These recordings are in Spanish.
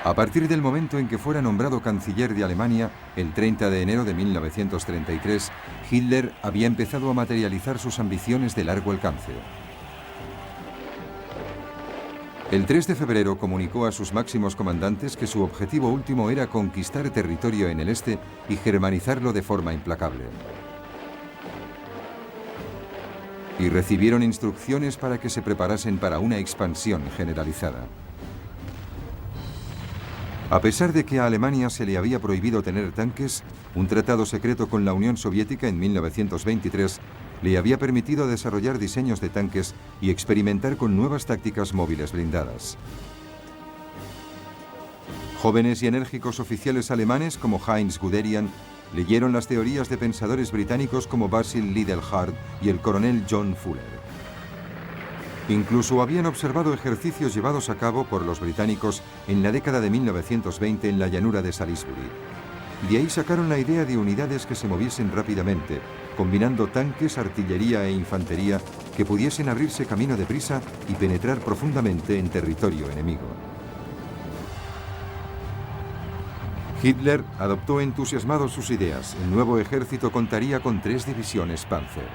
A partir del momento en que fuera nombrado canciller de Alemania, el 30 de enero de 1933, Hitler había empezado a materializar sus ambiciones de largo alcance. El 3 de febrero comunicó a sus máximos comandantes que su objetivo último era conquistar territorio en el este y germanizarlo de forma implacable. Y recibieron instrucciones para que se preparasen para una expansión generalizada. A pesar de que a Alemania se le había prohibido tener tanques, un tratado secreto con la Unión Soviética en 1923 le había permitido desarrollar diseños de tanques y experimentar con nuevas tácticas móviles blindadas. Jóvenes y enérgicos oficiales alemanes como Heinz Guderian leyeron las teorías de pensadores británicos como Basil Liddell-Hart y el coronel John Fuller. Incluso habían observado ejercicios llevados a cabo por los británicos en la década de 1920 en la llanura de Salisbury. De ahí sacaron la idea de unidades que se moviesen rápidamente, combinando tanques, artillería e infantería que pudiesen abrirse camino deprisa y penetrar profundamente en territorio enemigo. Hitler adoptó entusiasmado sus ideas. El nuevo ejército contaría con 3 divisiones Panzer.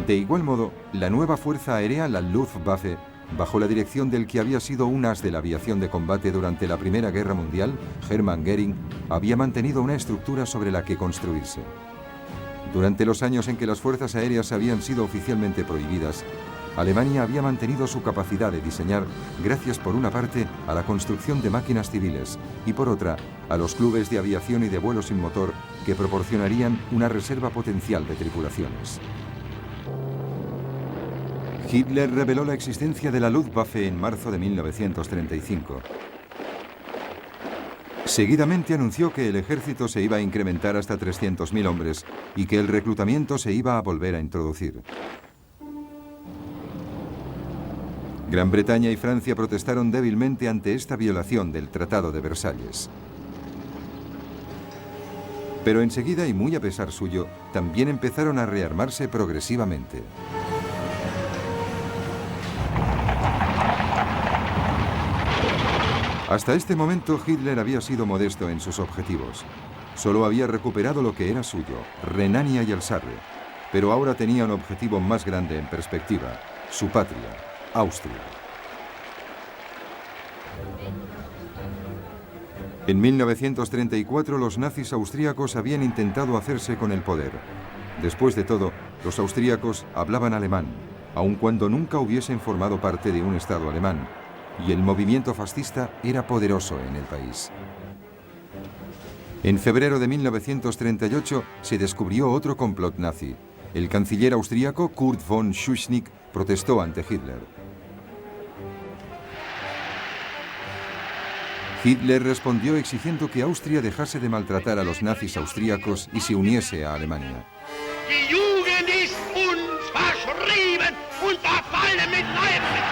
De igual modo, la nueva fuerza aérea, la Luftwaffe, bajo la dirección del que había sido un as de la aviación de combate durante la Primera Guerra Mundial, Hermann Göring, había mantenido una estructura sobre la que construirse. Durante los años en que las fuerzas aéreas habían sido oficialmente prohibidas, Alemania había mantenido su capacidad de diseñar gracias por una parte a la construcción de máquinas civiles y por otra a los clubes de aviación y de vuelo sin motor que proporcionarían una reserva potencial de tripulaciones. Hitler reveló la existencia de la Luftwaffe en marzo de 1935. Seguidamente anunció que el ejército se iba a incrementar hasta 300.000 hombres y que el reclutamiento se iba a volver a introducir. Gran Bretaña y Francia protestaron débilmente ante esta violación del Tratado de Versalles. Pero enseguida, y muy a pesar suyo, también empezaron a rearmarse progresivamente. Hasta este momento Hitler había sido modesto en sus objetivos. Solo había recuperado lo que era suyo, Renania y el Sarre, pero ahora tenía un objetivo más grande en perspectiva, su patria, Austria. En 1934 los nazis austríacos habían intentado hacerse con el poder. Después de todo, los austríacos hablaban alemán, aun cuando nunca hubiesen formado parte de un Estado alemán, y el movimiento fascista era poderoso en el país. En febrero de 1938 se descubrió otro complot nazi. El canciller austríaco Kurt von Schuschnigg protestó ante Hitler. Hitler respondió exigiendo que Austria dejase de maltratar a los nazis austríacos y se uniese a Alemania. Die Jugend ist uns verschrieben und verfallen mit Leibesfehler.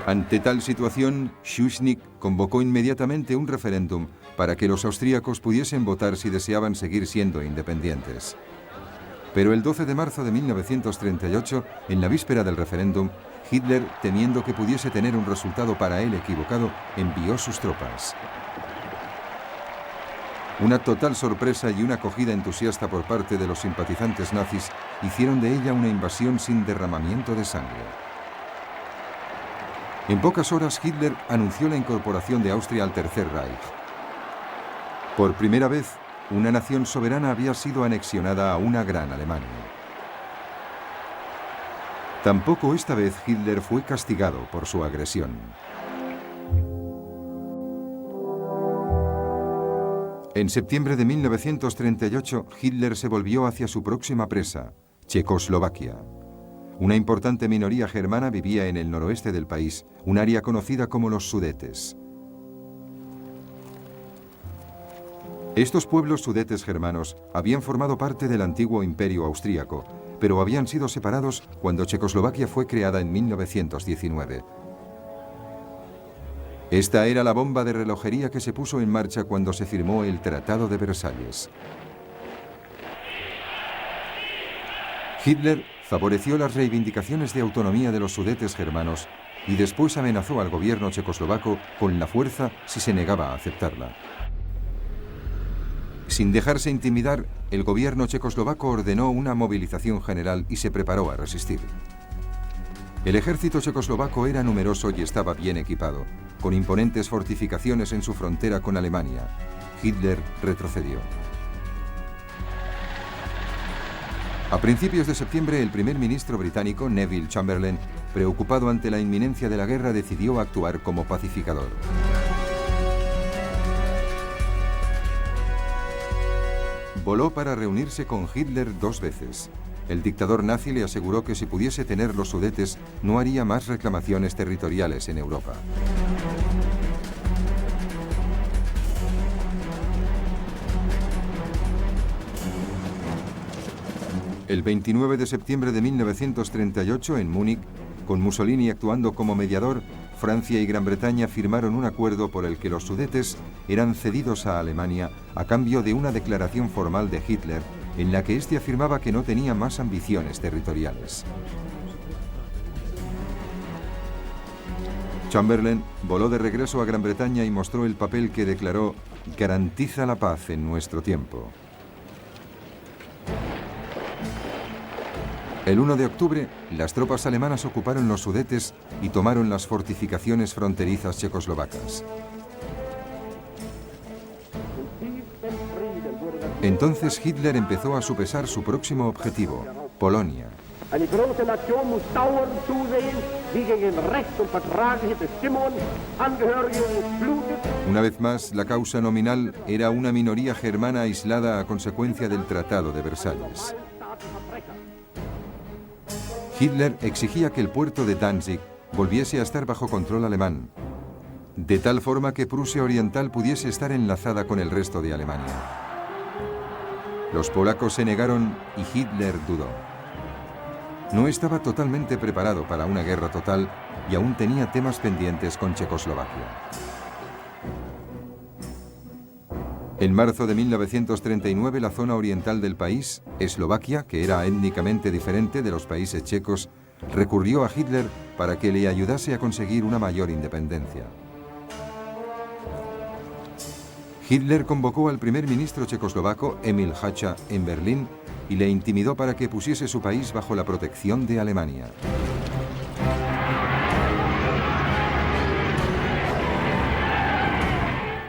Ante tal situación, Schuschnigg convocó inmediatamente un referéndum para que los austríacos pudiesen votar si deseaban seguir siendo independientes. Pero el 12 de marzo de 1938, en la víspera del referéndum, Hitler, temiendo que pudiese tener un resultado para él equivocado, envió sus tropas. Una total sorpresa y una acogida entusiasta por parte de los simpatizantes nazis hicieron de ella una invasión sin derramamiento de sangre. En pocas horas, Hitler anunció la incorporación de Austria al Tercer Reich. Por primera vez, una nación soberana había sido anexionada a una gran Alemania. Tampoco esta vez Hitler fue castigado por su agresión. En septiembre de 1938, Hitler se volvió hacia su próxima presa, Checoslovaquia. Una importante minoría germana vivía en el noroeste del país, un área conocida como los Sudetes. Estos pueblos sudetes germanos habían formado parte del antiguo imperio austríaco, pero habían sido separados cuando Checoslovaquia fue creada en 1919. Esta era la bomba de relojería que se puso en marcha cuando se firmó el Tratado de Versalles. Hitler favoreció las reivindicaciones de autonomía de los Sudetes germanos y después amenazó al gobierno checoslovaco con la fuerza si se negaba a aceptarla. Sin dejarse intimidar, el gobierno checoslovaco ordenó una movilización general y se preparó a resistir. El ejército checoslovaco era numeroso y estaba bien equipado, con imponentes fortificaciones en su frontera con Alemania. Hitler retrocedió. A principios de septiembre, el primer ministro británico, Neville Chamberlain, preocupado ante la inminencia de la guerra, decidió actuar como pacificador. Voló para reunirse con Hitler 2 veces. El dictador nazi le aseguró que si pudiese tener los Sudetes, no haría más reclamaciones territoriales en Europa. El 29 de septiembre de 1938, en Múnich, con Mussolini actuando como mediador, Francia y Gran Bretaña firmaron un acuerdo por el que los Sudetes eran cedidos a Alemania a cambio de una declaración formal de Hitler en la que éste afirmaba que no tenía más ambiciones territoriales. Chamberlain voló de regreso a Gran Bretaña y mostró el papel que declaró «Garantiza la paz en nuestro tiempo». El 1 de octubre, las tropas alemanas ocuparon los Sudetes y tomaron las fortificaciones fronterizas checoslovacas. Entonces Hitler empezó a sopesar su próximo objetivo, Polonia. Una vez más, la causa nominal era una minoría germana aislada a consecuencia del Tratado de Versalles. Hitler exigía que el puerto de Danzig volviese a estar bajo control alemán, de tal forma que Prusia Oriental pudiese estar enlazada con el resto de Alemania. Los polacos se negaron y Hitler dudó. No estaba totalmente preparado para una guerra total y aún tenía temas pendientes con Checoslovaquia. En marzo de 1939, la zona oriental del país, Eslovaquia, que era étnicamente diferente de los países checos, recurrió a Hitler para que le ayudase a conseguir una mayor independencia. Hitler convocó al primer ministro checoslovaco, Emil Hácha, en Berlín y le intimidó para que pusiese su país bajo la protección de Alemania.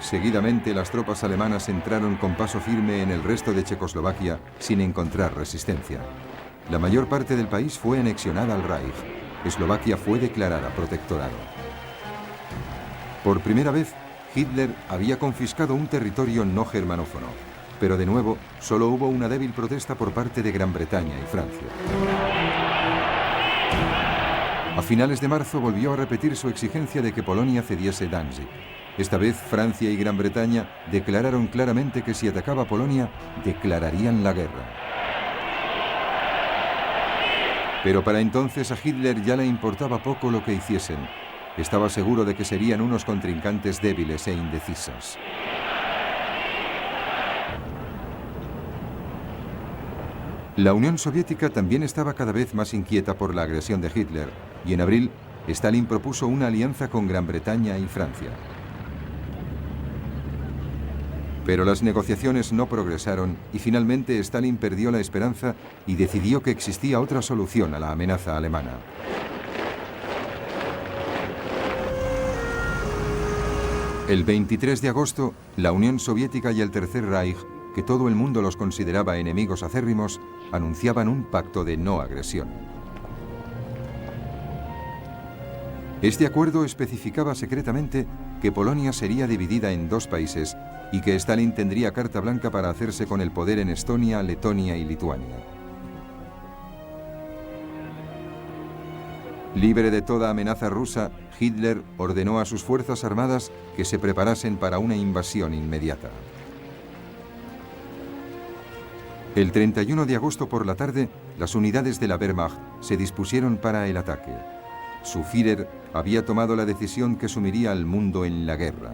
Seguidamente, las tropas alemanas entraron con paso firme en el resto de Checoslovaquia sin encontrar resistencia. La mayor parte del país fue anexionada al Reich. Eslovaquia fue declarada protectorado. Por primera vez, Hitler había confiscado un territorio no germanófono, pero de nuevo solo hubo una débil protesta por parte de Gran Bretaña y Francia. A finales de marzo volvió a repetir su exigencia de que Polonia cediese Danzig. Esta vez Francia y Gran Bretaña declararon claramente que si atacaba Polonia, declararían la guerra. Pero para entonces a Hitler ya le importaba poco lo que hiciesen. Estaba seguro de que serían unos contrincantes débiles e indecisos. La Unión Soviética también estaba cada vez más inquieta por la agresión de Hitler, y en abril, Stalin propuso una alianza con Gran Bretaña y Francia. Pero las negociaciones no progresaron y finalmente Stalin perdió la esperanza y decidió que existía otra solución a la amenaza alemana. El 23 de agosto, la Unión Soviética y el Tercer Reich, que todo el mundo los consideraba enemigos acérrimos, anunciaban un pacto de no agresión. Este acuerdo especificaba secretamente que Polonia sería dividida en 2 países y que Stalin tendría carta blanca para hacerse con el poder en Estonia, Letonia y Lituania. Libre de toda amenaza rusa, Hitler ordenó a sus fuerzas armadas que se preparasen para una invasión inmediata. El 31 de agosto por la tarde, las unidades de la Wehrmacht se dispusieron para el ataque. Su Führer había tomado la decisión que sumiría al mundo en la guerra.